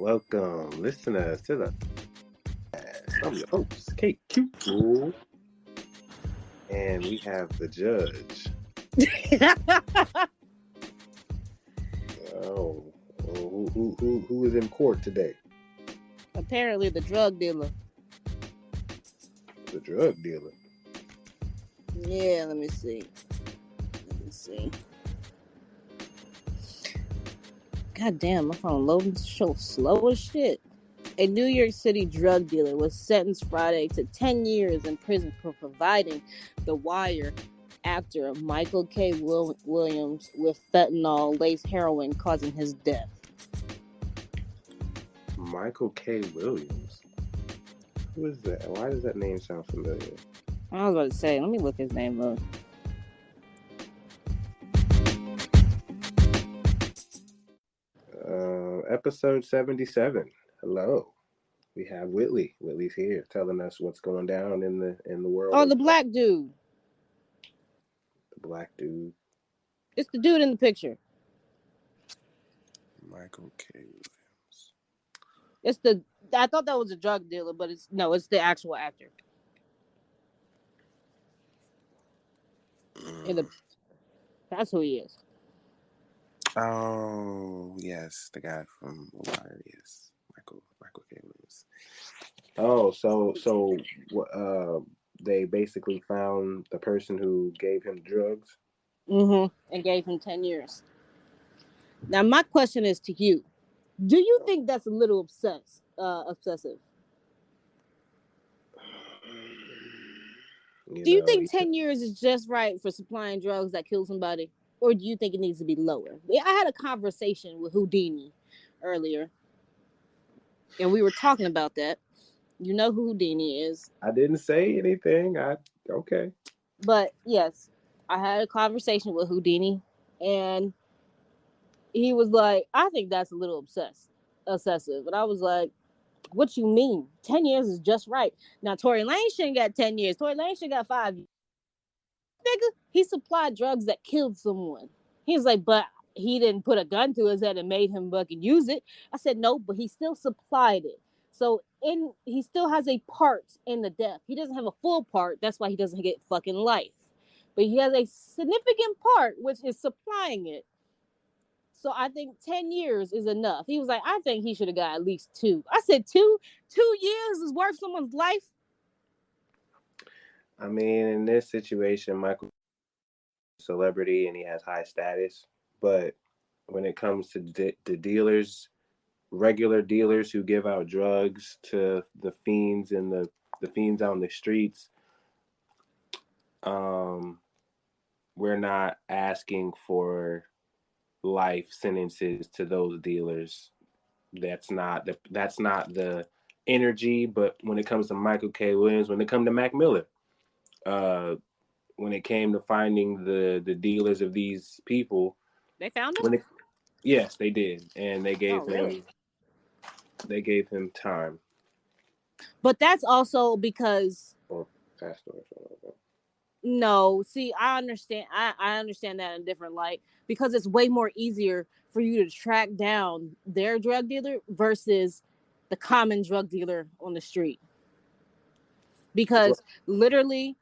Welcome, listeners, to the I'm your host, Kate Q, and we have the judge. Who is in court today? Apparently, the drug dealer. The drug dealer. Yeah, let me see. God damn, my phone loading so slow as shit. A New York City drug dealer was sentenced Friday to 10 years in prison for providing The Wire actor Michael K. Williams with fentanyl-laced heroin, causing his death. Michael K. Williams? Who is that? Why does that name sound familiar? I was about to say, let me look his name up. Episode 77. Hello. We have Whitley. Whitley's here telling us what's going down in the world. Oh, the black dude. The black dude. It's the dude in the picture. Michael K. Williams. I thought that was a drug dealer, but it's the actual actor. That's who he is. Oh, yes, the guy from The Wire, yes. Michael K. Williams. Oh, so they basically found the person who gave him drugs? Mm-hmm. And gave him 10 years. Now, my question is to you. Do you think that's a little obsessive? Do you think 10 years is just right for supplying drugs that kill somebody? Or do you think it needs to be lower? I had a conversation with Houdini earlier, and we were talking about that. You know who Houdini is. I didn't say anything. Okay. But, yes, I had a conversation with Houdini, and he was like, I think that's a little obsessive. And I was like, what you mean? 10 years is just right. Now, Tory Lanez shouldn't got 10 years. Tory Lanez should got 5 years. Nigga, he supplied drugs that killed someone. He was like, but he didn't put a gun to his head and made him fucking use it. I said, no, but he still supplied it. So he still has a part in the death. He doesn't have a full part. That's why he doesn't get fucking life. But he has a significant part, which is supplying it. So I think 10 years is enough. He was like, I think he should have got at least 2. I said, 2 years is worth someone's life? I mean, in this situation, Michael is a celebrity and he has high status. But when it comes to the dealers, regular dealers who give out drugs to the fiends and the fiends on the streets, we're not asking for life sentences to those dealers. That's not the energy. But when it comes to Michael K. Williams, when it comes to Mac Miller, when it came to finding the dealers of these people, they found him. Yes, they did, and they gave him time. But that's also because faster. No, see, I understand. I understand that in a different light because it's way more easier for you to track down their drug dealer versus the common drug dealer on the street. Because literally,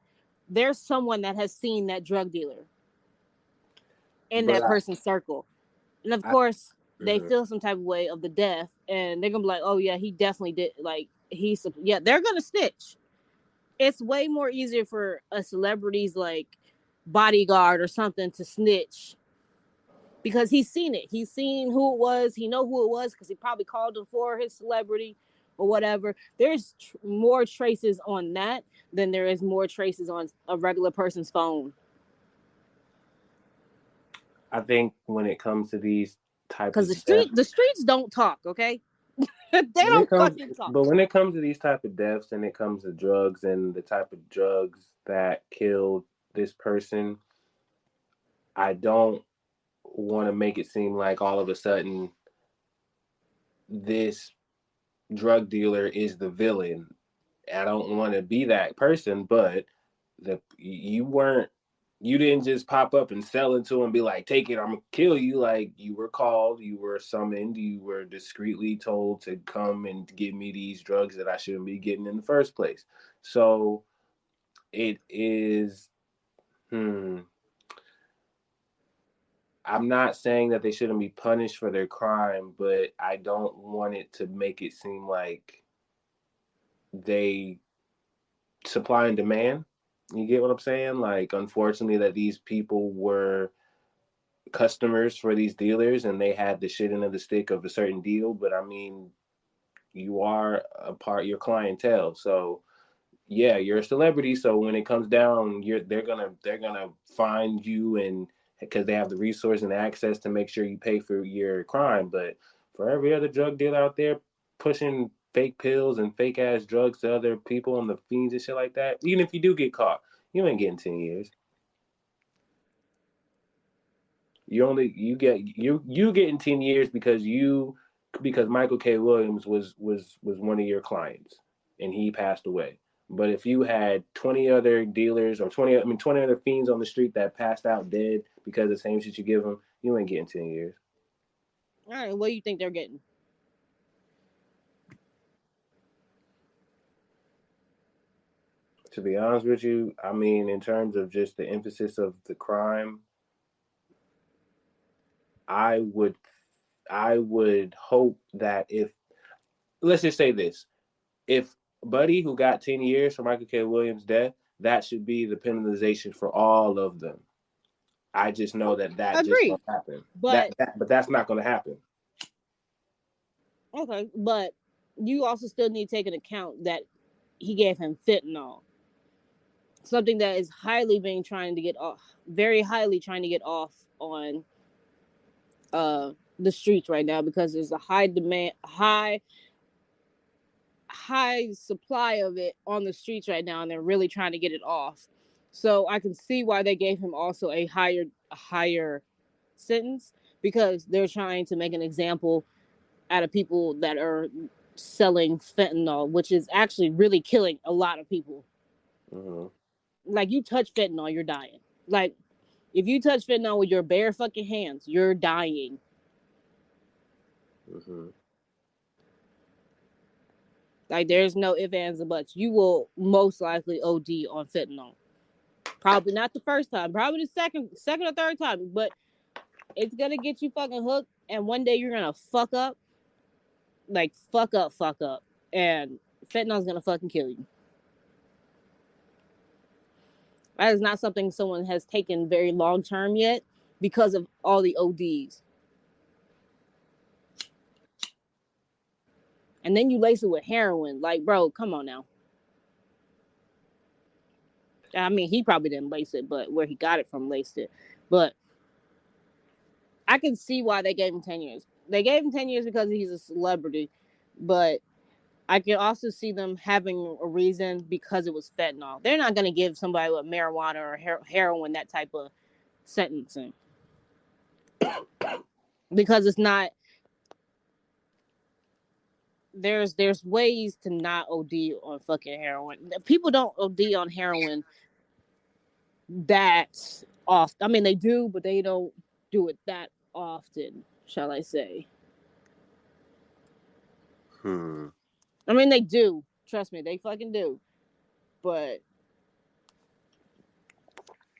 there's someone that has seen that drug dealer in that person's circle, and of course, they feel some type of way of the death, and they're gonna be like, "Oh yeah, he definitely did." Like they're gonna snitch. It's way more easier for a celebrity's like bodyguard or something to snitch because he's seen it. He's seen who it was. He know who it was because he probably called him for his celebrity or whatever. There's more traces on that than there is more traces on a regular person's phone. I think when it comes to these types of the streets don't talk, okay? They don't fucking talk. But when it comes to these type of deaths and it comes to drugs and the type of drugs that killed this person, I don't want to make it seem like all of a sudden this drug dealer is the villain. I don't want to be that person, but you weren't You didn't just pop up and sell it to him and be like, take it, I'm gonna kill you. Like, you were called, you were summoned, you were discreetly told to come and give me these drugs that I shouldn't be getting in the first place. So it is, I'm not saying that they shouldn't be punished for their crime, but I don't want it to make it seem like they supply and demand. You get what I'm saying? Like, unfortunately, that these people were customers for these dealers and they had the shit end of the stick of a certain deal. But I mean, you are a part of your clientele. So yeah, you're a celebrity. So when it comes down, they're gonna find you, and because they have the resource and access to make sure you pay for your crime. But for every other drug dealer out there pushing fake pills and fake ass drugs to other people on the fiends and shit like that, even if you do get caught, you ain't getting 10 years. You getting 10 years because Michael K. Williams was one of your clients and he passed away. But if you had 20 other dealers or 20 other fiends on the street that passed out dead because of the same shit you give them, you ain't getting 10 years. All right, what do you think they're getting? To be honest with you, I mean, in terms of just the emphasis of the crime, I would I would hope that if, let's just say this, if Buddy, who got 10 years for Michael K. Williams' death, that should be the penalization for all of them. I just know that just Agreed, won't happen. but But that's not going to happen. okay, but you also still need to take into account that he gave him fentanyl, something that is highly being trying to get off, very highly trying to get off on the streets right now because there's a high demand, high supply of it on the streets right now, and they're really trying to get it off. So I can see why they gave him also a higher sentence, because they're trying to make an example out of people that are selling fentanyl, which is actually really killing a lot of people. Mm-hmm. Like, you touch fentanyl, you're dying. Like, if you touch fentanyl with your bare fucking hands, you're dying. Mm-hmm. Like, there's no ifs, ands, or buts. You will most likely OD on fentanyl. Probably not the first time, probably the second or third time, but it's gonna get you fucking hooked, and one day you're gonna fuck up, like fuck up, and fentanyl's gonna fucking kill you. That is not something someone has taken very long term yet because of all the ODs. And then you lace it with heroin. Like, bro, come on now. I mean, he probably didn't lace it, but where he got it from laced it. But I can see why they gave him 10 years. They gave him 10 years because he's a celebrity. But I can also see them having a reason because it was fentanyl. They're not going to give somebody with marijuana or heroin that type of sentencing because it's not. There's ways to not OD on fucking heroin. People don't OD on heroin that often. I mean, they do, but they don't do it that often, shall I say. I mean, they do. Trust me, they fucking do. But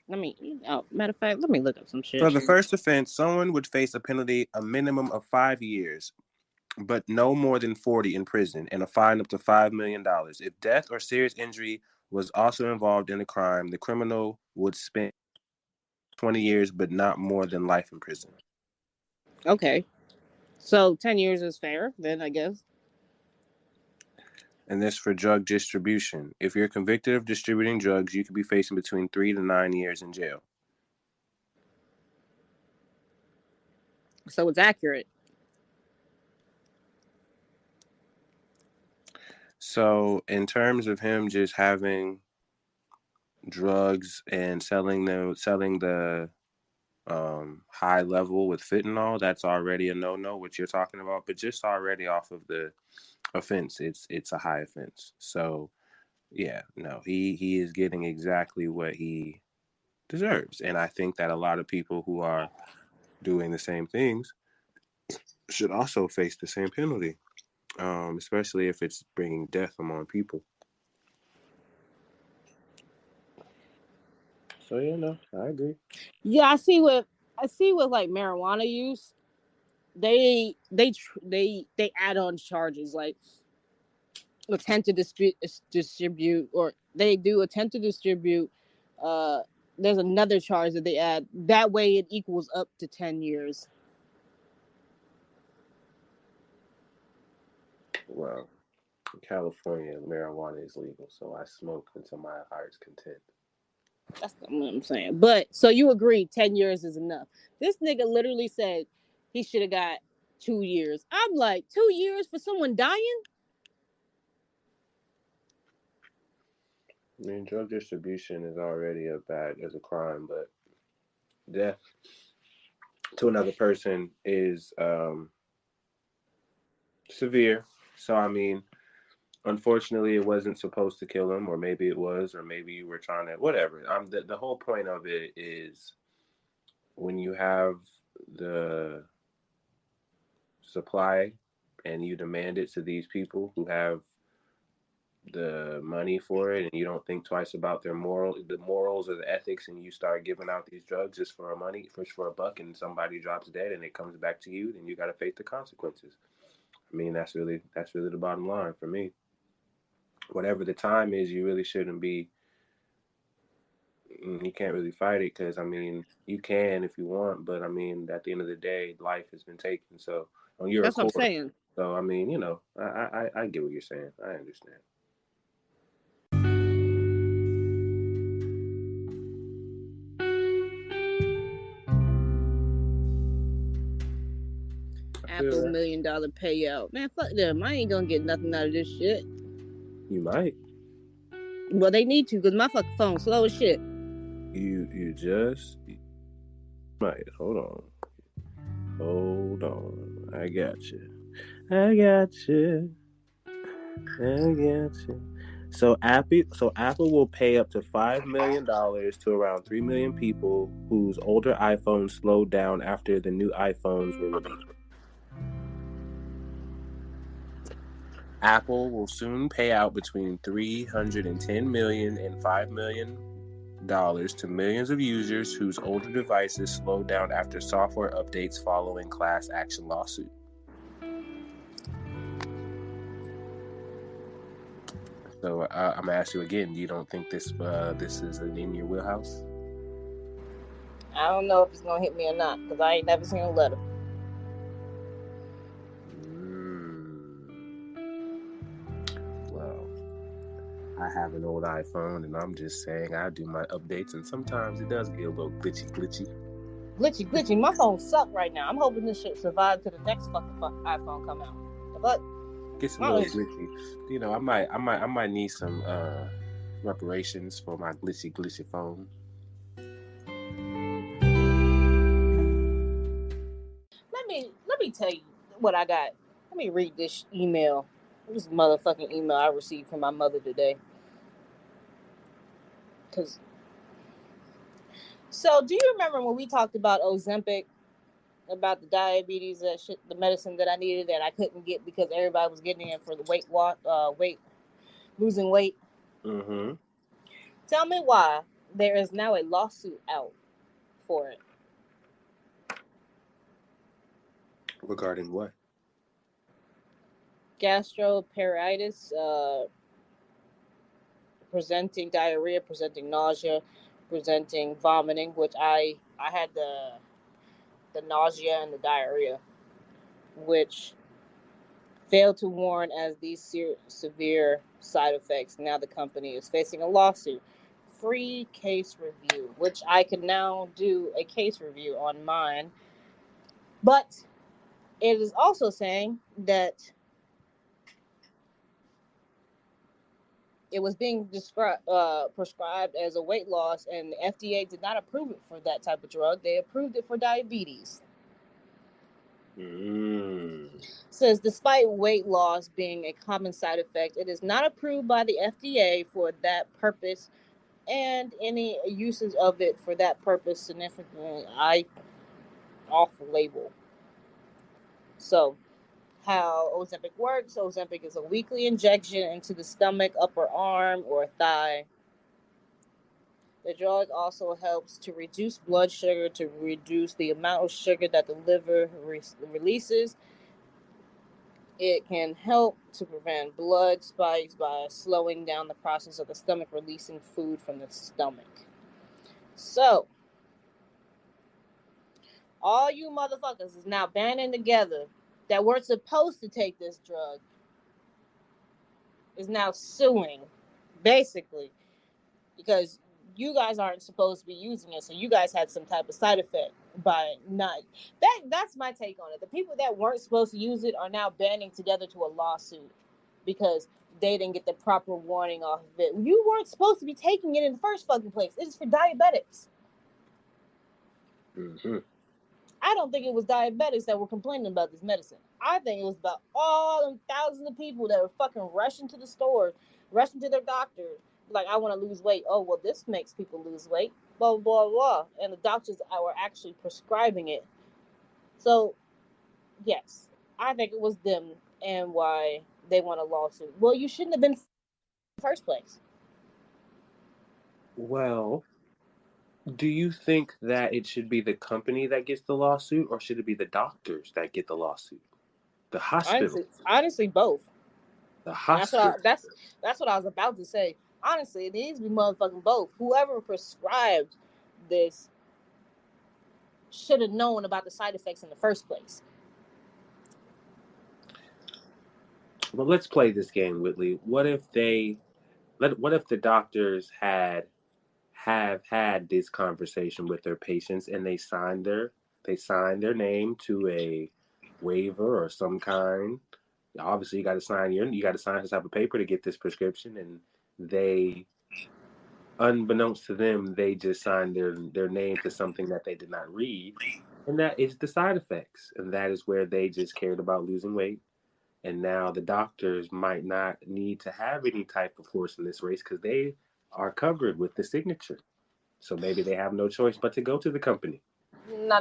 matter of fact, let me look up some shit. For the first offense, someone would face a penalty a minimum of 5 years, but no more than 40 in prison, and a fine up to $5 million. If death or serious injury was also involved in the crime, the criminal would spend 20 years, but not more than life in prison. Okay. So 10 years is fair, then, I guess. And this for drug distribution. If you're convicted of distributing drugs, you could be facing between 3 to 9 years in jail. So it's accurate. So in terms of him just having drugs and selling the high level with fentanyl, that's already a no-no, what you're talking about. But just already off of the offense, it's a high offense. So yeah, no, he is getting exactly what he deserves. And I think that a lot of people who are doing the same things should also face the same penalty, especially if it's bringing death among people. So yeah, no, I agree. Yeah, I see with like marijuana use, they add on charges like attempt to distribute, or they do attempt to distribute. Uh, there's another charge that they add. That way, it equals up to 10 years. Well, in California, marijuana is legal, so I smoke until my heart's content. That's what I'm saying. But so you agree 10 years is enough. This nigga literally said he should have got 2 years. I'm like, 2 years for someone dying? I mean, drug distribution is already as a crime, but death to another person is severe. So I mean, unfortunately, it wasn't supposed to kill him, or maybe it was, or maybe you were trying to whatever. The whole point of it is when you have the supply and you demand it to these people who have the money for it, and you don't think twice about the morals or the ethics, and you start giving out these drugs just for for a buck, and somebody drops dead and it comes back to you, then you got to face the consequences. I mean, that's really the bottom line for me. Whatever the time is, you really shouldn't be. You can't really fight it, because I mean, you can if you want, but I mean, at the end of the day, life has been taken. So on your That's what I'm accord. saying. So I mean, I get what you're saying. I understand. Apple $1 million payout. Man, fuck them. I ain't gonna get nothing out of this shit. You might. Well, they need to, because my fucking phone's slow as shit. You just might. Hold on. I got you. So Apple will pay up to $5 million to around 3 million people whose older iPhones slowed down after the new iPhones were released. Apple will soon pay out between $310 million and $5 million to millions of users whose older devices slowed down after software updates following class action lawsuit. So I'm gonna ask you again. You don't think this is in your wheelhouse? I don't know if it's gonna hit me or not, because I ain't never seen a letter. Well, I have an old iPhone, and I'm just saying I do my updates, and sometimes it does get a little glitchy. Glitchy. My phone sucks right now. I'm hoping this shit survives to the next fucking iPhone come out. But gets a little glitchy. You know, I might need some reparations for my glitchy phone. Let me tell you what I got. Let me read this email. This motherfucking email I received from my mother today. So, do you remember when we talked about Ozempic, about the diabetes, that shit, the medicine that I needed that I couldn't get because everybody was getting it for the losing weight? Mm-hmm. Tell me why there is now a lawsuit out for it. Regarding what? Gastroenteritis, presenting diarrhea, presenting nausea, presenting vomiting, which I had the nausea and the diarrhea, which failed to warn as these severe side effects. Now the company is facing a lawsuit. Free case review, which I can now do a case review on mine. But it is also saying that it was being prescribed as a weight loss, and the FDA did not approve it for that type of drug. They approved it for diabetes. Says despite weight loss being a common side effect, it is not approved by the FDA for that purpose, and any uses of it for that purpose significantly off label. So, how Ozempic works: Ozempic is a weekly injection into the stomach, upper arm, or thigh. The drug also helps to reduce blood sugar, to reduce the amount of sugar that the liver releases. It can help to prevent blood spikes by slowing down the process of the stomach releasing food from the stomach. So, all you motherfuckers is now banding together that weren't supposed to take this drug is now suing, basically, because you guys aren't supposed to be using it, so you guys had some type of side effect by not. That's my take on it. The people that weren't supposed to use it are now banding together to a lawsuit because they didn't get the proper warning off of it. You weren't supposed to be taking it in the first fucking place. It is for diabetics. Mm-hmm. I don't think it was diabetics that were complaining about this medicine. I think it was about all them thousands of people that were fucking rushing to the store, rushing to their doctor, like, I want to lose weight. Oh, well, this makes people lose weight. Blah, blah, blah. And the doctors were actually prescribing it. So, yes, I think it was them and why they want a lawsuit. Well, you shouldn't have been in the first place. Well, do you think that it should be the company that gets the lawsuit, or should it be the doctors that get the lawsuit? The hospital. Honestly, both. The That's hospital. what I was about to say. Honestly, it needs to be motherfucking both. Whoever prescribed this should have known about the side effects in the first place. Well, let's play this game, Whitley. What if the doctors have had this conversation with their patients and they signed their name to a waiver or some kind? Obviously, you got to sign some type of paper to get this prescription, and they, unbeknownst to them, they just signed their name to something that they did not read, and that is the side effects, and that is where they just cared about losing weight. And now the doctors might not need to have any type of horse in this race because they are covered with the signature. So maybe they have no choice but to go to the company. No.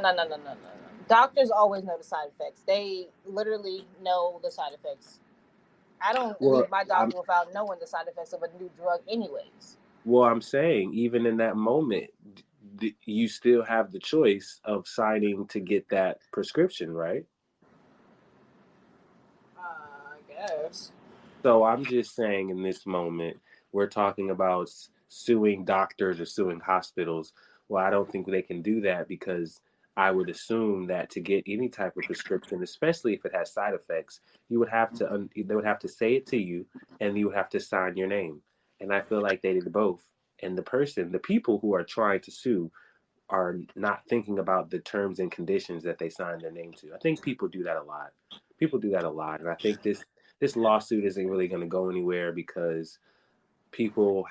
Doctors always know the side effects. They literally know the side effects. I don't leave my doctor without knowing the side effects of a new drug anyways. Well, I'm saying, even in that moment, you still have the choice of signing to get that prescription, right? I guess. So I'm just saying, in this moment, we're talking about suing doctors or suing hospitals. Well, I don't think they can do that because I would assume that to get any type of prescription, especially if it has side effects, they would have to say it to you, and you would have to sign your name. And I feel like they did both. And the people who are trying to sue are not thinking about the terms and conditions that they signed their name to. I think people do that a lot. And I think this lawsuit isn't really going to go anywhere because people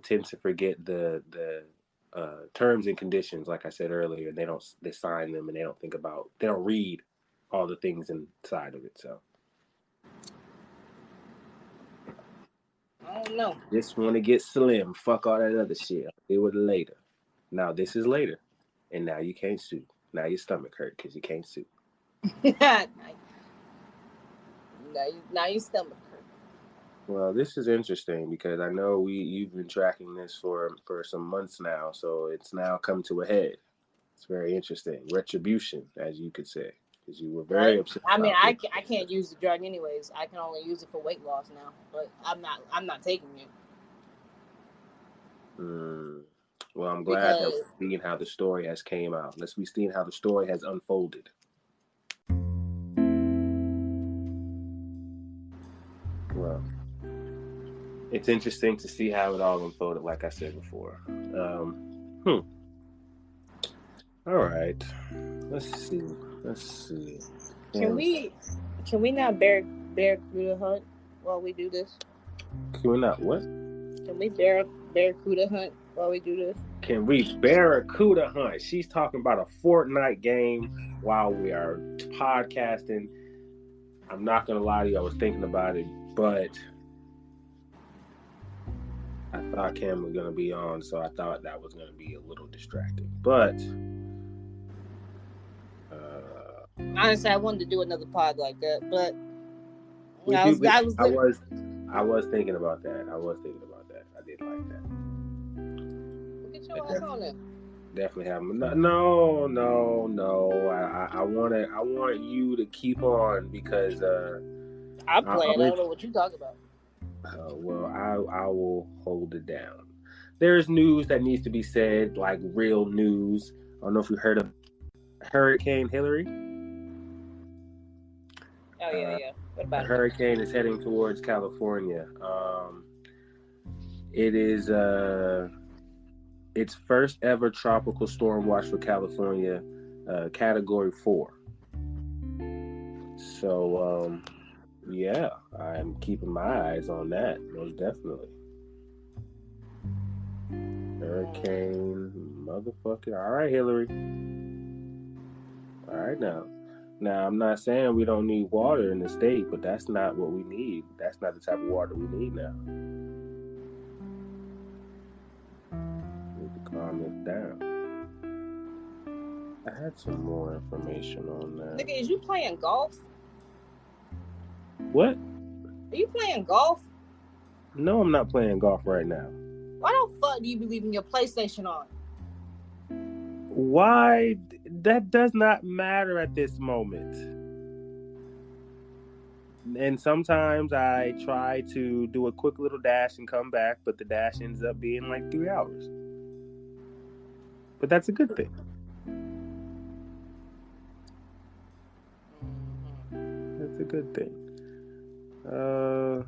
tend to forget the terms and conditions, like I said earlier. They sign them and they don't read all the things inside of it. So I don't know. just want to get slim. Fuck all that other shit. I'll deal with it later. Now this is later, and now you can't sue. Now your stomach hurt because you can't sue. now your stomach hurt. Well, this is interesting because I know you've been tracking this for some months now, so it's now come to a head. It's very interesting. Retribution, as you could say, because you were very upset. I mean, I can't use the drug anyways. I can only use it for weight loss now, but I'm not taking it. Well, I'm glad that we're seeing how the story has came out. Let's be seeing how the story has unfolded. Well, it's interesting to see how it all unfolded, like I said before. All right. Let's see. Can we not barracuda hunt while we do this? Can we not what? Can we barracuda hunt while we do this? Can we barracuda hunt? She's talking about a Fortnite game while we are podcasting. I'm not gonna lie to you, I was thinking about it, but I thought Cam was gonna be on, so I thought that was gonna be a little distracting. But Honestly, I wanted to do another pod like that, but we I do. was, I was, I was thinking about that. I did like that. get your ass on there. Definitely have no. I want you to keep on because I'm playing. I don't know what you talk about. well, I will hold it down. There's news that needs to be said, like real news. I don't know if you heard of Hurricane Hilary. Oh yeah. What about The hurricane is heading towards California. It is its first ever tropical storm watch for California, Category 4. So, yeah, I'm keeping my eyes on that, most definitely. Hurricane, motherfucker. All right, Hilary. All right, now. Now, I'm not saying we don't need water in the state, but that's not what we need. That's not the type of water we need now. We need to calm this down. I had some more information on that. Nigga, is you playing golf? What? Are you playing golf? No, I'm not playing golf right now. Why the fuck do you be leaving your PlayStation on? Why? That does not matter at this moment. And sometimes I try to do a quick little dash and come back, but the dash ends up being like 3 hours. But that's a good thing. That's a good thing. All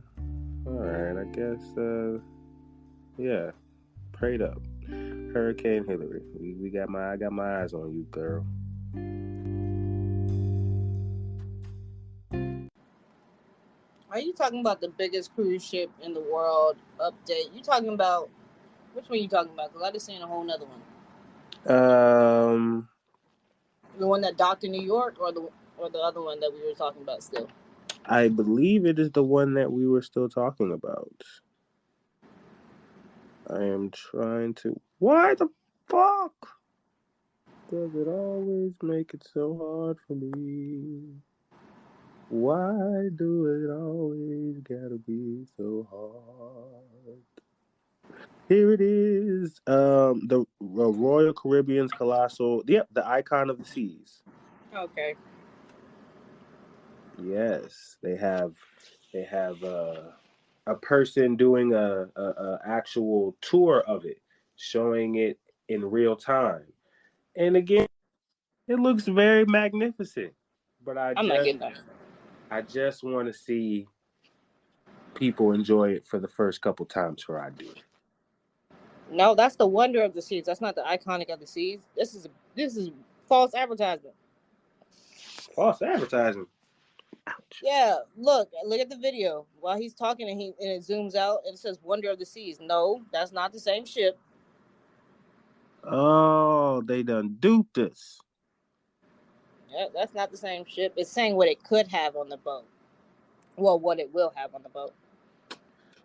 right, I guess, yeah, prayed up. Hurricane Hilary. I got my eyes on you, girl. Are you talking about the biggest cruise ship in the world update? You talking about, which one you talking about? Because I just seen a whole nother one. The one that docked in New York, or the other one that we were talking about still? I believe it is the one that we were still talking about. I am trying to. Why the fuck does it always make it so hard for me? Why do it always gotta be so hard? Here it is. The Royal Caribbean's Colossal. Yep, the Icon of the Seas. Okay. Yes, they have a person doing a actual tour of it, showing it in real time. And again, it looks very magnificent. But I'm not getting that. I just want to see people enjoy it for the first couple times before I do it. No, that's the wonder of the seas. That's not the iconic of the seas. This is false advertisement. False advertising. Ouch. Yeah, look at the video while he's talking, and it zooms out and it says "Wonder of the Seas." No, that's not the same ship. Oh, they done duped us. Yeah, that's not the same ship. It's saying what it could have on the boat. Well, what it will have on the boat.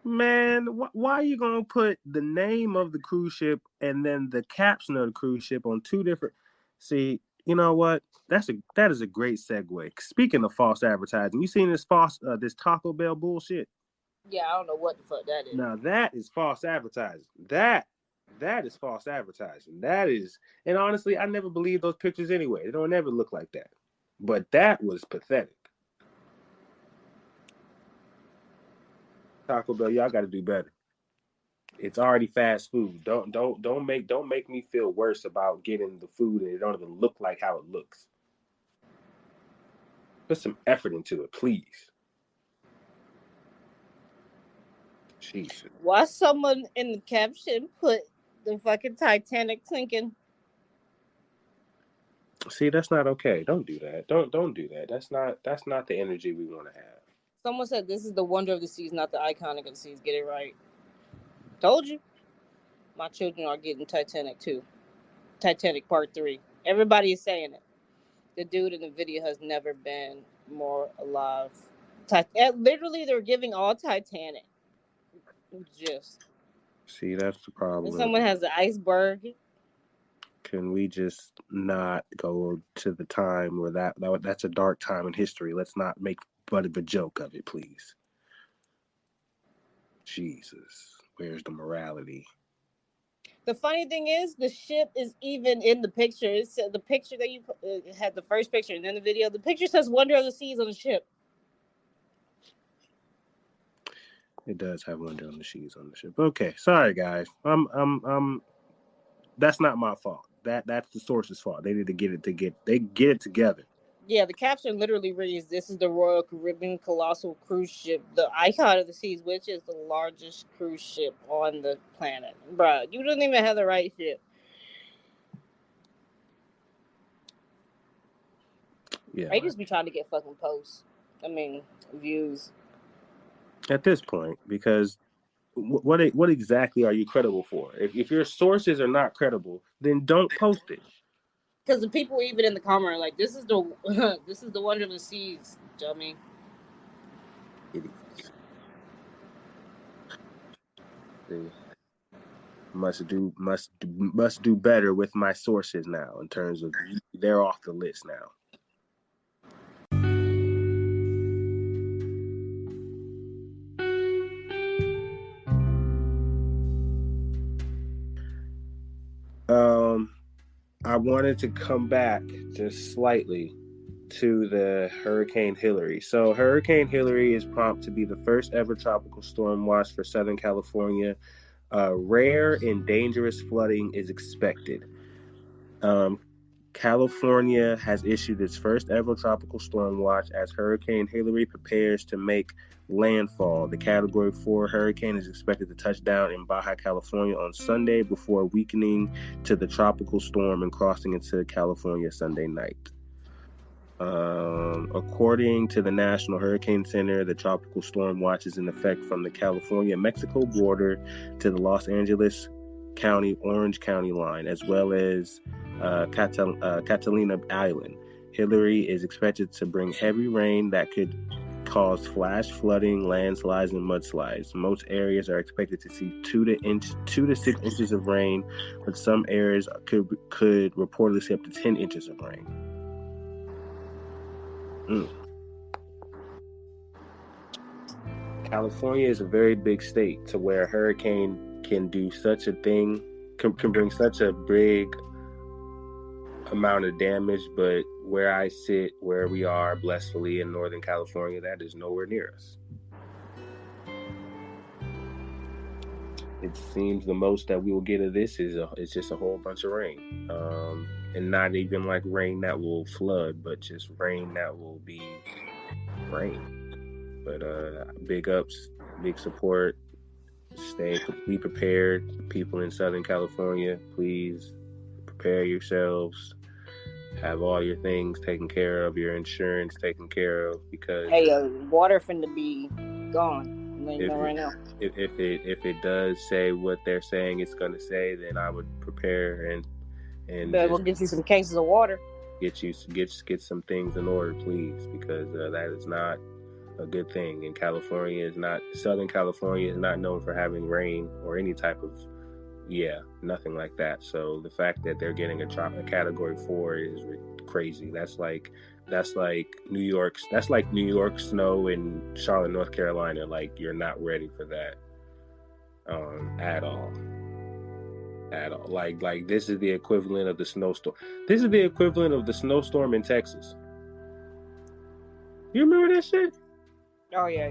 Man, why are you gonna put the name of the cruise ship and then the caption of the cruise ship on two different? See, you know what? That is a great segue. Speaking of false advertising, you seen this this Taco Bell bullshit? Yeah, I don't know what the fuck that is. Now that is false advertising. That is false advertising. That is, and honestly, I never believed those pictures anyway. They don't ever look like that. But that was pathetic. Taco Bell, y'all got to do better. It's already fast food. Don't make me feel worse about getting the food and it don't even look like how it looks. Put some effort into it, please. Jesus. Why someone in the caption put the fucking Titanic sinking? See, that's not okay. Don't do that. Don't do that. That's not the energy we want to have. Someone said this is the wonder of the seas, not the iconic of the seas. Get it right. Told you. My children are getting Titanic too. Titanic Part 3. Everybody is saying it. The dude in the video has never been more alive. Literally, they're giving all Titanic. Just. See, that's the problem. If someone has the iceberg. Can we just not go to the time where that's a dark time in history? Let's not make but of a joke of it, please. Jesus, where's the morality? The funny thing is, the ship is even in the picture. It's the picture that you had, the first picture, and then the video. The picture says "Wonder of the Seas" on the ship. It does have Wonder on the Seas on the ship. Okay, sorry guys. That's not my fault. That's the source's fault. They need to get it together. Yeah, the caption literally reads, "This is the Royal Caribbean Colossal Cruise Ship, the Icon of the Seas, which is the largest cruise ship on the planet." Bruh, you don't even have the right ship. Yeah. They just be trying to get fucking posts. I mean, views. At this point, because what exactly are you credible for? If your sources are not credible, then don't post it. Because the people even in the comment are like, "This is the this is the Wonder of the Seas, dummy." Idiots. See, must do better with my sources now. In terms of they're off the list now. I wanted to come back just slightly to the Hurricane Hilary. So Hurricane Hilary is prompt to be the first ever tropical storm watch for Southern California. Rare and dangerous flooding is expected. California has issued its first ever tropical storm watch as Hurricane Hilary prepares to make landfall. The Category 4 hurricane is expected to touch down in Baja California on Sunday before weakening to the tropical storm and crossing into California Sunday night. According to the National Hurricane Center, the tropical storm watch is in effect from the California-Mexico border to the Los Angeles County, Orange County line, as well as Catalina Island. Hilary is expected to bring heavy rain that could cause flash flooding, landslides, and mudslides. Most areas are expected to see 2 to 6 inches of rain, but some areas could reportedly see up to 10 inches of rain. California is a very big state to where a hurricane can do such a thing, can bring such a big amount of damage, but where I sit, where we are blissfully in Northern California, that is nowhere near us. It seems the most that we will get of this is just a whole bunch of rain, and not even like rain that will flood, but just rain that will be rain. But big ups, big support. Be prepared. People in Southern California, please prepare yourselves. Have all your things taken care of, your insurance taken care of, because water finna be gone. Let you know right now. If it does say what they're saying it's going to say, then I would prepare and we'll get you some cases of water. Get some things in order, please, because that is not a good thing. And Southern California is not known for having rain or any type of nothing like that. So the fact that they're getting a Category 4 is crazy. That's like New York's. That's like New York snow in Charlotte, North Carolina. Like, you're not ready for that at all. Like this is the equivalent of the snowstorm. This is the equivalent of the snowstorm in Texas. You remember that shit? Oh yeah.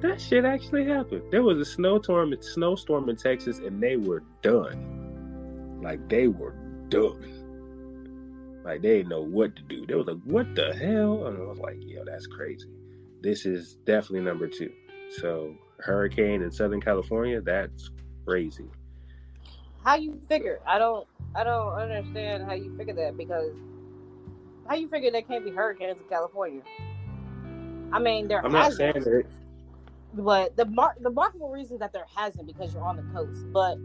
That shit actually happened. There was a snowstorm in Texas, and they were done. Like, they were done. Like, they didn't know what to do. They was like, "What the hell?" And I was like, "Yo, that's crazy." This is definitely number 2. So, hurricane in Southern California, that's crazy. How you figure? I don't understand how you figure that, because how you figure there can't be hurricanes in California? I mean, I'm not saying that. But the marketable reason is that there hasn't, because you're on the coast. But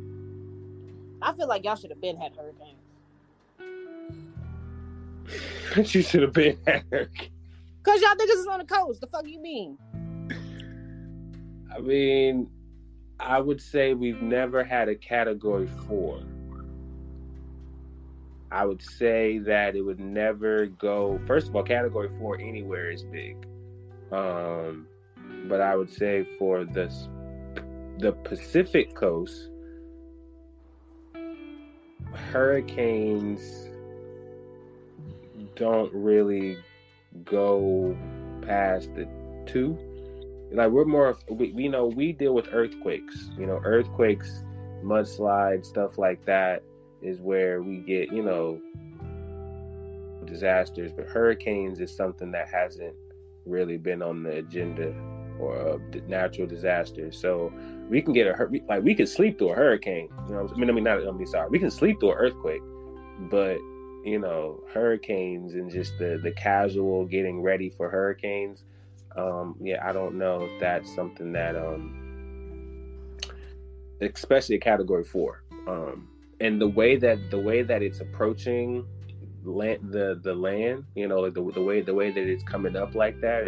I feel like y'all should have been had hurricanes. You should have been had hurricanes. Because y'all niggas is on the coast. The fuck you mean? I mean, I would say we've never had a category 4. I would say that it would never go. First of all, category 4 anywhere is big. But I would say for the Pacific Coast, hurricanes don't really go past the 2. Like we're more, we know we deal with earthquakes. Earthquakes, mudslides, stuff like that is where we get disasters. But hurricanes is something that hasn't really been on the agenda or natural disasters. So we can get we could sleep through a hurricane. We can sleep through an earthquake, but hurricanes and just the casual getting ready for hurricanes. I don't know if that's something that especially a category 4. And the way that it's approaching the land, like the way that it's coming up like that,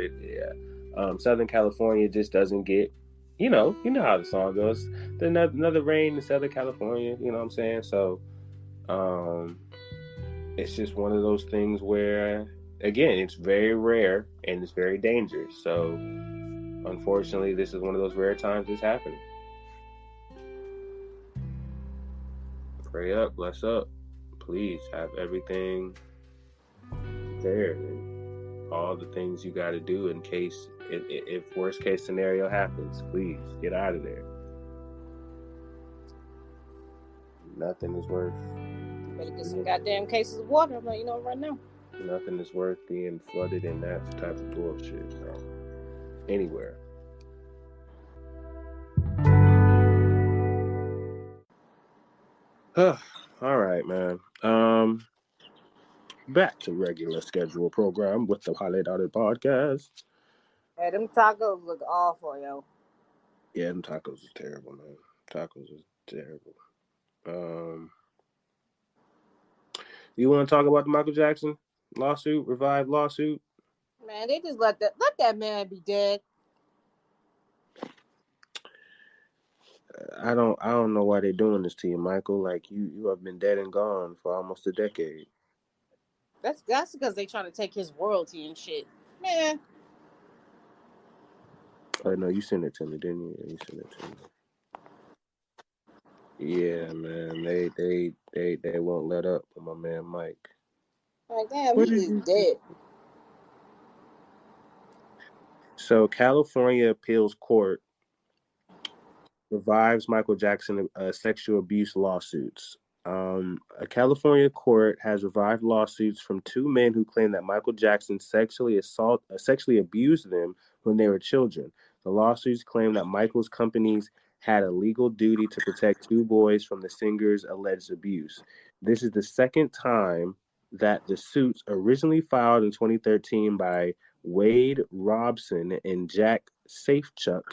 Southern California just doesn't get, you know how the song goes, another rain in Southern California, you know what I'm saying? So it's just one of those things where, again, it's very rare and it's very dangerous. So unfortunately, this is one of those rare times this happening. Pray up, bless up. Please have everything prepared and all the things you got to do in case, if worst case scenario happens. Please get out of there. Nothing is worth. Better get some goddamn cases of water. I'm letting you know right now. Nothing is worth being flooded in that type of bullshit. So, anywhere. All right, man. Back to regular schedule program with the Highly Dotted Podcast. Hey, them tacos look awful, yo. Yeah, them tacos is terrible, man. Tacos is terrible. You want to talk about the Michael Jackson lawsuit, revived lawsuit? Man, they just let that man be dead. I don't know why they're doing this to you, Michael. Like you have been dead and gone for almost a decade. That's because they trying to take his royalty and shit, man. Oh no, you sent it to me, didn't you? You sent it to me. Yeah, man. They won't let up on my man Mike. Like, damn, he is dead. So California Appeals Court revives Michael Jackson sexual abuse lawsuits. A California court has revived lawsuits from 2 men who claim that Michael Jackson sexually abused them when they were children. The lawsuits claim that Michael's companies had a legal duty to protect 2 boys from the singer's alleged abuse. This is the second time that the suits, originally filed in 2013 by Wade Robson and Jack Safechuck,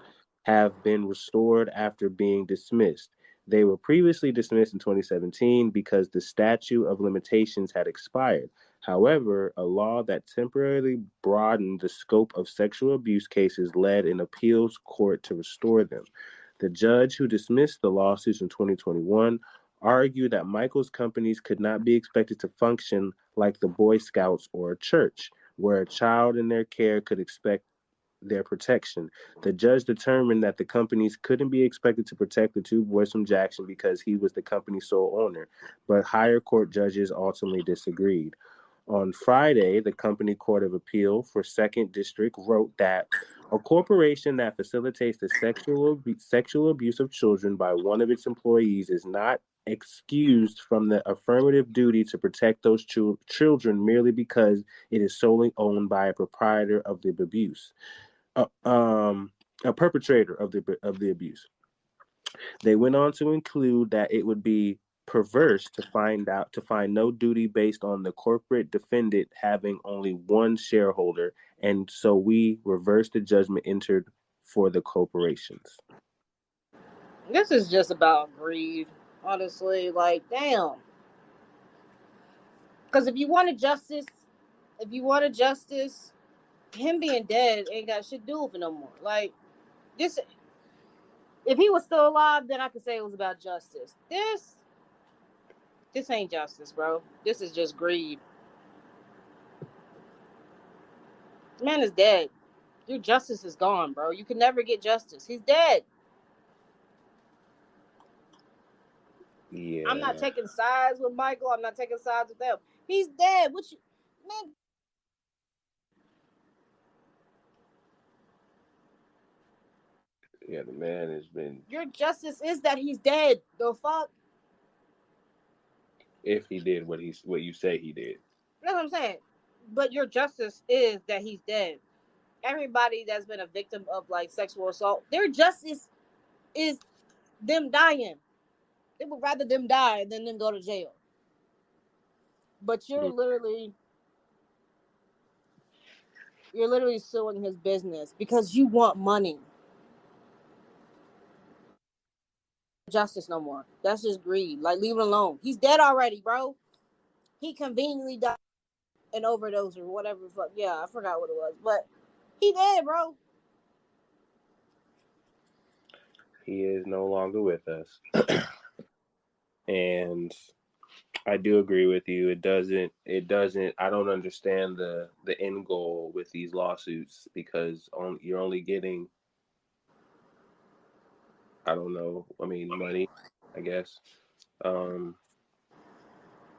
have been restored after being dismissed. They were previously dismissed in 2017 because the statute of limitations had expired. However, a law that temporarily broadened the scope of sexual abuse cases led an appeals court to restore them. The judge who dismissed the lawsuits in 2021 argued that Michael's companies could not be expected to function like the Boy Scouts or a church, where a child in their care could expect their protection. The judge determined that the companies couldn't be expected to protect the 2 boys from Jackson because he was the company's sole owner, but higher court judges ultimately disagreed. On Friday, the Company Court of Appeal for 2nd District wrote that a corporation that facilitates the sexual abuse of children by one of its employees is not excused from the affirmative duty to protect those children merely because it is solely owned by a proprietor of the abuse. A perpetrator of the abuse. They went on to include that it would be perverse to find no duty based on the corporate defendant having only one shareholder, and so we reversed the judgment entered for the corporations. This is just about greed, honestly. Like, damn. Because if you wanted justice, him being dead ain't got shit to do with it no more. Like, this, If he was still alive, then I could say it was about justice. This ain't justice, bro. This is just greed. The man is dead. Your justice is gone, bro. You can never get justice. He's dead. Yeah. I'm not taking sides with Michael. I'm not taking sides with them. He's dead. What you, man? Yeah, the man has been. Your justice is that he's dead. The fuck? If he did what you say he did. That's what I'm saying. But your justice is that he's dead. Everybody that's been a victim of like sexual assault, their justice is them dying. They would rather them die than them go to jail. But you're literally suing his business because you want money. Justice no more. That's just greed. Like, leave it alone. He's dead already, bro. He conveniently died an overdose or whatever. Yeah, I forgot what it was, but he dead, bro. He is no longer with us. And I do agree with you. It doesn't I don't understand the end goal with these lawsuits because you're only getting, I don't know, I mean, money, I guess.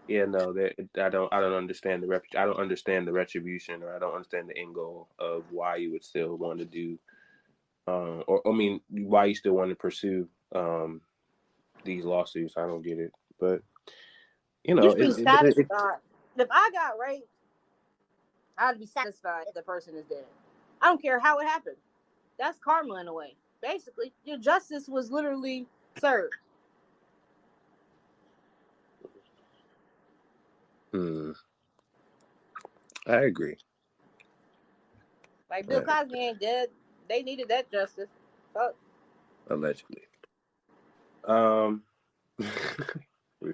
Yeah, no, I don't understand I don't understand the retribution, or I don't understand the end goal of why you would still want to do or I mean, why you still want to pursue these lawsuits. I don't get it, but you know, You'd be satisfied. If I got raped, I'd be satisfied if the person is dead. I don't care how it happened. That's karma in a way. Basically, your justice was literally served. I agree. Like, Bill Cosby ain't dead. They needed that justice. Fuck. Allegedly.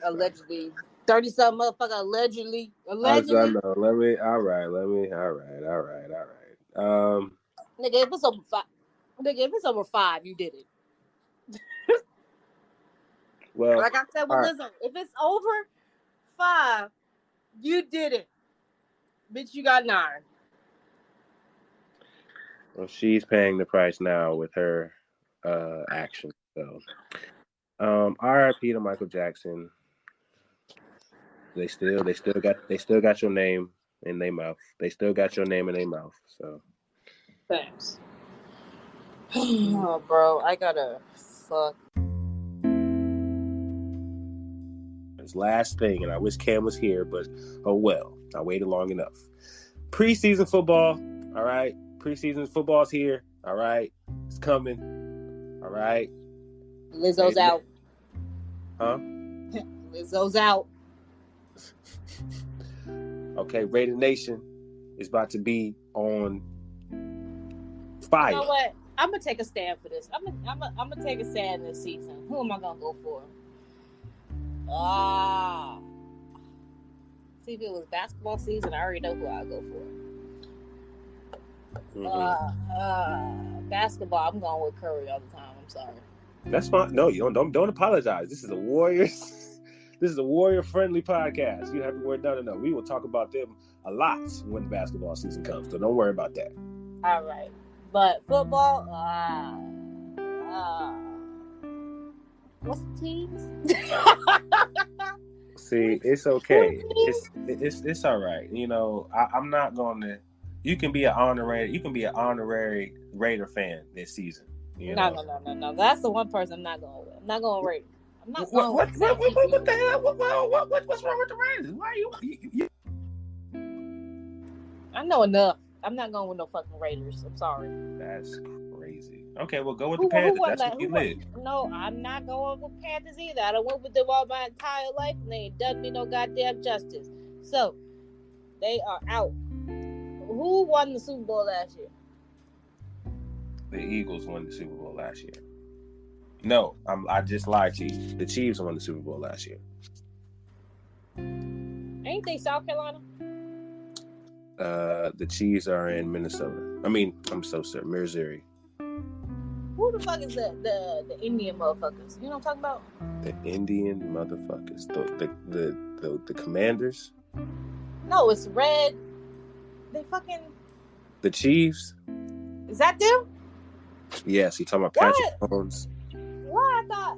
Allegedly. 30-something motherfucker allegedly. I know. All right. Nigga, if it's over 5, you did it. Well, like I said with Lizzo, if it's over 5, you did it. Bitch, you got 9. Well, she's paying the price now with her action. So, R.I.P. to Michael Jackson. They still got your name in their mouth. They still got your name in their mouth. So, thanks. Oh, bro, I gotta fuck. His last thing, and I wish Cam was here, but oh well. I waited long enough. Preseason football, all right. Preseason football's here, all right. It's coming, all right. Lizzo's out. Huh? Lizzo's out. Okay, Raider Nation is about to be on fire. You know what? I'm gonna take a stand for this. I'm gonna take a stand this season. Who am I gonna go for? See, if it was basketball season, I already know who I'll go for. Basketball, I'm going with Curry all the time. I'm sorry. That's fine. No, you don't apologize. This is a Warriors. This is a Warrior-friendly podcast. You have to worry. No. We will talk about them a lot when the basketball season comes. So don't worry about that. All right, but football. What's the teams? See, it's okay. It's all right. You know, I'm not going to. You can be an honorary Raider fan this season. You know? No. That's the one person I'm not going with. I'm not going Raider. I'm not going. What the hell? What's wrong with the Raiders? Why are you? I know enough. I'm not going with no fucking Raiders. I'm sorry. That's crazy. Okay, well, go with the Panthers. That's what you live. No, I'm not going with Panthers either. I don't went with them all my entire life, and they ain't done me no goddamn justice. So, they are out. Who won the Super Bowl last year? The Eagles won the Super Bowl last year. No, I just lied to you. The Chiefs won the Super Bowl last year. Ain't they South Carolina? The Chiefs are in Minnesota. I mean, I'm so sorry, Missouri. Who the fuck is the Indian motherfuckers? You know what I'm talking about? The Indian motherfuckers. The Commanders. No, it's red. They fucking. The Chiefs. Is that them? Yes, you talking about Patrick Mahomes? Why I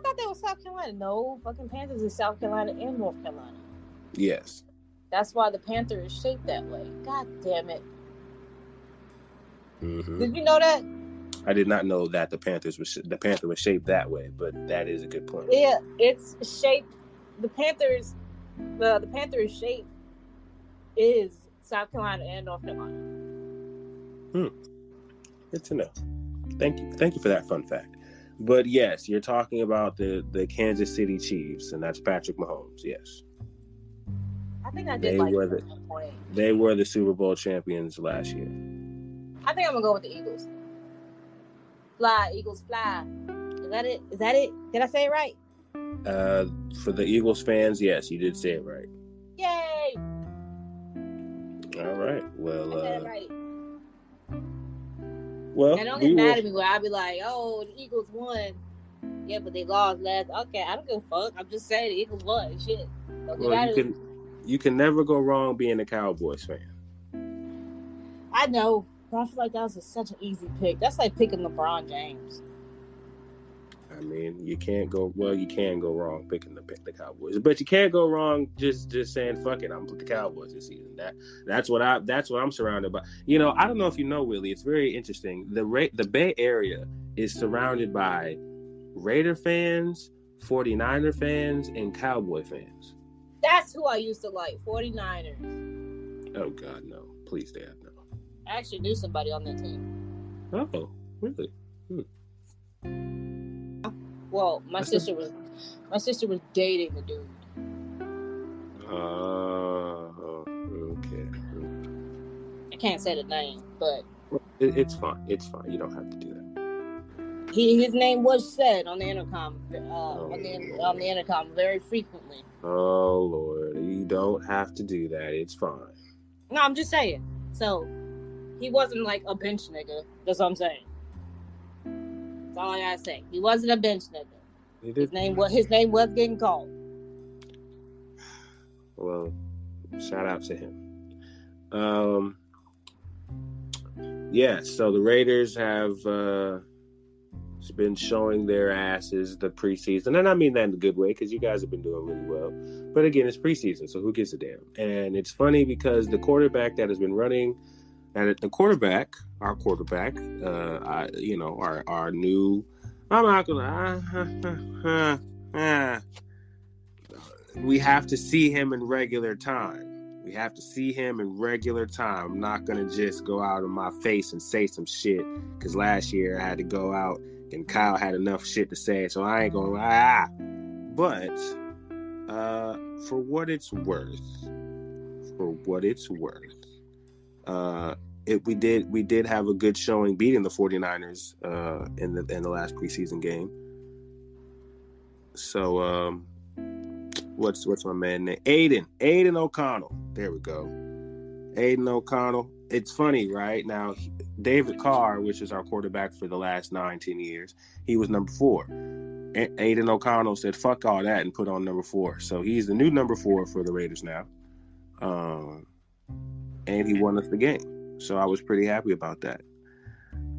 thought they were South Carolina. No, fucking Panthers is South Carolina and North Carolina. Yes. That's why the Panther is shaped that way. God damn it. Mm-hmm. Did you know that? I did not know that the Panther was shaped that way, but that is a good point. Yeah, it's shaped. The Panther is shaped is South Carolina and North Carolina. Good to know. Thank you for that fun fact. But yes, you're talking about the Kansas City Chiefs, and that's Patrick Mahomes. Yes. I think I did like that at one point. They were the Super Bowl champions last year. I think I'm gonna go with the Eagles. Fly, Eagles, fly. Is that it? Did I say it right? For the Eagles fans, yes, you did say it right. Yay! All right. Well, I said it right. Well, and don't get mad at me where I'll be like, oh, the Eagles won. Yeah, but they lost last. Okay, I don't give a fuck. I'm just saying the Eagles won. Shit. Don't get mad at me. You can never go wrong being a Cowboys fan. I know. But I feel like that was such an easy pick. That's like picking LeBron James. I mean, you can go wrong picking the Cowboys, but you can't go wrong just saying fuck it, I'm with the Cowboys this season. That's what I'm surrounded by. You know, I don't know if you know, Whitley. It's very interesting. The Bay Area is surrounded by Raider fans, 49er fans, and Cowboy fans. That's who I used to like, 49ers. Oh God, no! Please, Dad, no. I actually knew somebody on that team. Oh, really? Well, my sister was dating the dude. Okay. I can't say the name, but it's fine. It's fine. You don't have to do that. His name was said on the intercom, on the intercom very frequently. Oh Lord, you don't have to do that. It's fine. No, I'm just saying. So he wasn't like a bench nigga. That's what I'm saying. That's all I gotta say. He wasn't a bench nigga. His name was getting called. Well, shout out to him. Yeah, so the Raiders have been showing their asses the preseason, and I mean that in a good way because you guys have been doing really well. But again, it's preseason, so who gives a damn? And it's funny because the quarterback that has been running. And our quarterback, our new. I'm not gonna. We have to see him in regular time. I'm not gonna just go out in my face and say some shit because last year I had to go out and Kyle had enough shit to say, so I ain't gonna. But for what it's worth. We did have a good showing beating the 49ers in the last preseason game. So what's my man name? Aiden O'Connell. There we go. Aiden O'Connell. It's funny, right? Now David Carr, which is our quarterback for the last 9-10 years, he was number 4. Aiden O'Connell said fuck all that and put on number 4. So he's the new number 4 for the Raiders now. And he won us the game. So I was pretty happy about that.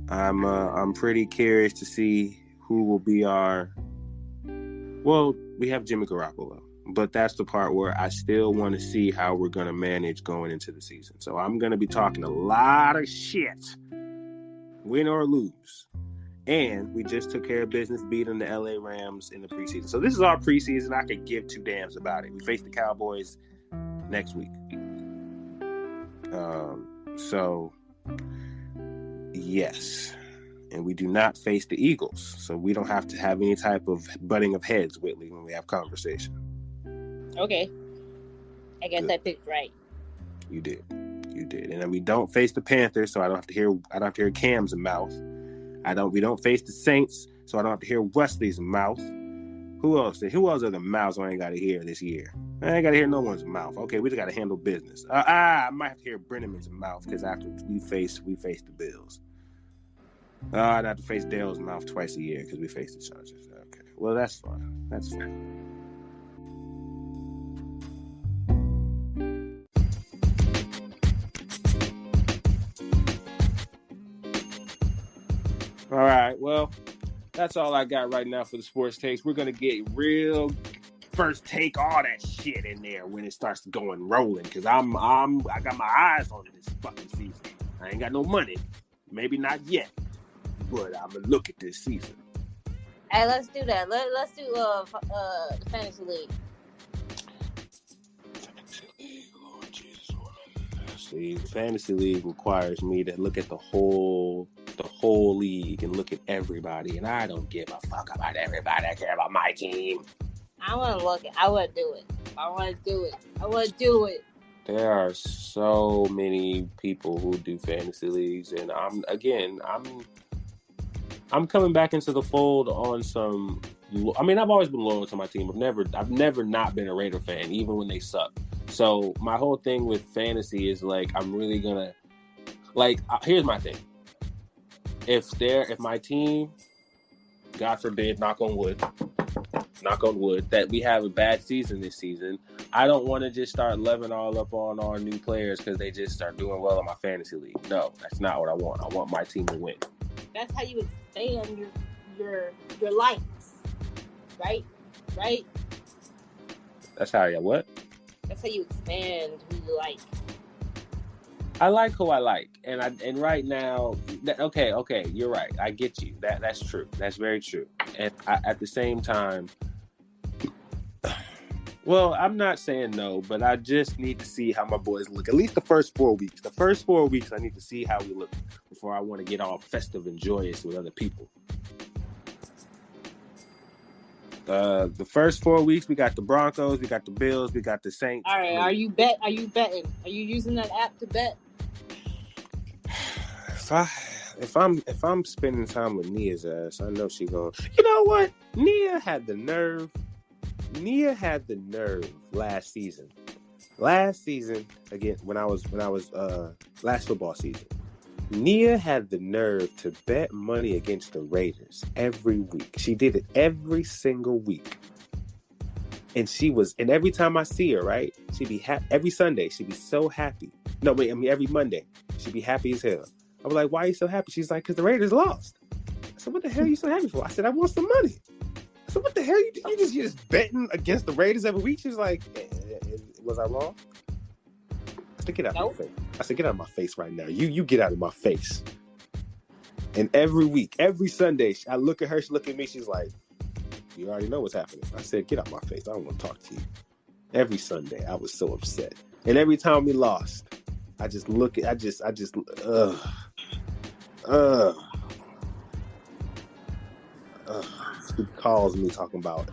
I'm pretty curious to see who will be our. Well, we have Jimmy Garoppolo, but that's the part where I still want to see how we're going to manage going into the season. So I'm going to be talking a lot of shit, win or lose. And we just took care of business beating the LA Rams in the preseason. So this is our preseason. I could give 2 damns about it. We face the Cowboys next week. So, yes. And we do not face the Eagles. So we don't have to have any type of butting of heads, Whitley, when we have conversation. Okay. I guess I picked right. You did. And then we don't face the Panthers, so I don't have to hear Cam's mouth. We don't face the Saints, so I don't have to hear Wesley's mouth. Who else are the mouths I ain't got to hear this year? I ain't got to hear no one's mouth. Okay, we just got to handle business. I might have to hear Brenneman's mouth because after we face the Bills. I'd have to face Dale's mouth twice a year because we face the Chargers. Okay. Well, that's fine. That's fine. All right. Well, that's all I got right now for the sports takes. We're gonna get real first take all that shit in there when it starts going rolling because I got my eyes on it this fucking season. I ain't got no money, maybe not yet, but I'm gonna look at this season. Hey, let's do that. Let's do the fantasy league. Fantasy league, Lord Jesus, woman. See, the fantasy league requires me to look at the whole league and look at everybody, and I don't give a fuck about everybody. I care about my team. I want to look. I want to do it. I want to do it. There are so many people who do fantasy leagues, and I'm coming back into the fold on some. I mean, I've always been loyal to my team. I've never not been a Raider fan, even when they suck. So my whole thing with fantasy is like, I'm really gonna here's my thing. If my team, God forbid, knock on wood, that we have a bad season this season, I don't want to just start loving all up on our new players because they just start doing well in my fantasy league. No, that's not what I want. I want my team to win. That's how you expand your likes, right? Right? That's how you what? That's how you expand who you like. I like who I like, and right now, okay, you're right. I get you. That's true. That's very true. And at the same time, well, I'm not saying no, but I just need to see how my boys look. At least the first 4 weeks. The first 4 weeks, I need to see how we look before I want to get all festive and joyous with other people. The first 4 weeks, we got the Broncos, we got the Bills, we got the Saints. All right, are you betting? Are you using that app to bet? If I'm spending time with Nia's ass, I know she going. You know what? Nia had the nerve last season. Again, when I was last football season. Nia had the nerve to bet money against the Raiders every week. She did it every single week. And every time I see her, right? She'd be every Sunday, she'd be so happy. Every Monday, she'd be happy as hell. I was like, why are you so happy? She's like, because the Raiders lost. I said, what the hell are you so happy for? I said, I want some money. I said, what the hell? You just betting against the Raiders every week? She was like, was I wrong? I said, get out of my face. I said, get out of my face right now. You get out of my face. And every week, every Sunday, I look at her, she look at me, she's like, you already know what's happening. I said, get out my face. I don't want to talk to you. Every Sunday, I was so upset. And every time we lost, I just look at, she calls me talking about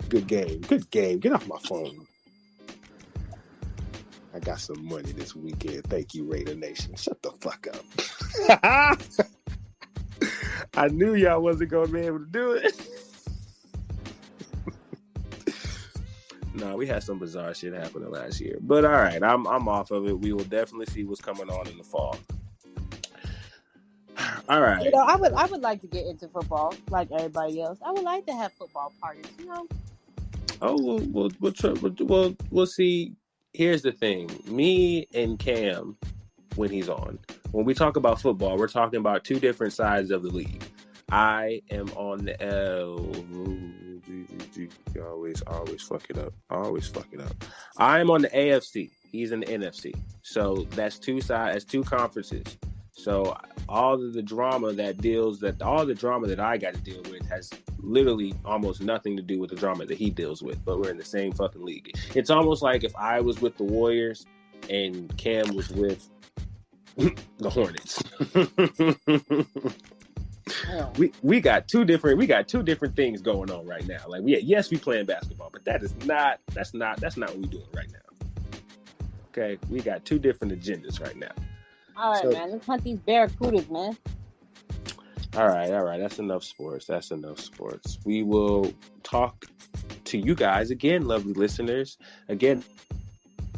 good game, get off my phone. I got some money this weekend. Thank you, Raider Nation. Shut the fuck up. I knew y'all wasn't going to be able to do it. No, we had some bizarre shit happening last year. But all right, I'm off of it. We will definitely see what's coming on in the fall. All right. You know, I would like to get into football like everybody else. I would like to have football parties, you know. Oh, we'll see. Here's the thing. Me and Cam, when he's on, when we talk about football, we're talking about two different sides of the league. I am on the I always fuck it up. I am on the AFC. He's in the NFC. So that's two sides, two conferences. So all the drama that I got to deal with has literally almost nothing to do with the drama that he deals with, but we're in the same fucking league. It's almost like if I was with the Warriors and Cam was with the Hornets. we got two different things going on right now. Like we playing basketball, but that's not what we're doing right now. Okay, we got two different agendas right now. All right, man. Let's hunt these barracudas, man. All right. That's enough sports. We will talk to you guys again, lovely listeners. Again,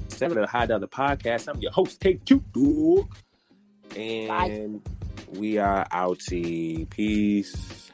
7 of the High Dollar Podcast. I'm your host, KQ. And bye. We are outie. Peace.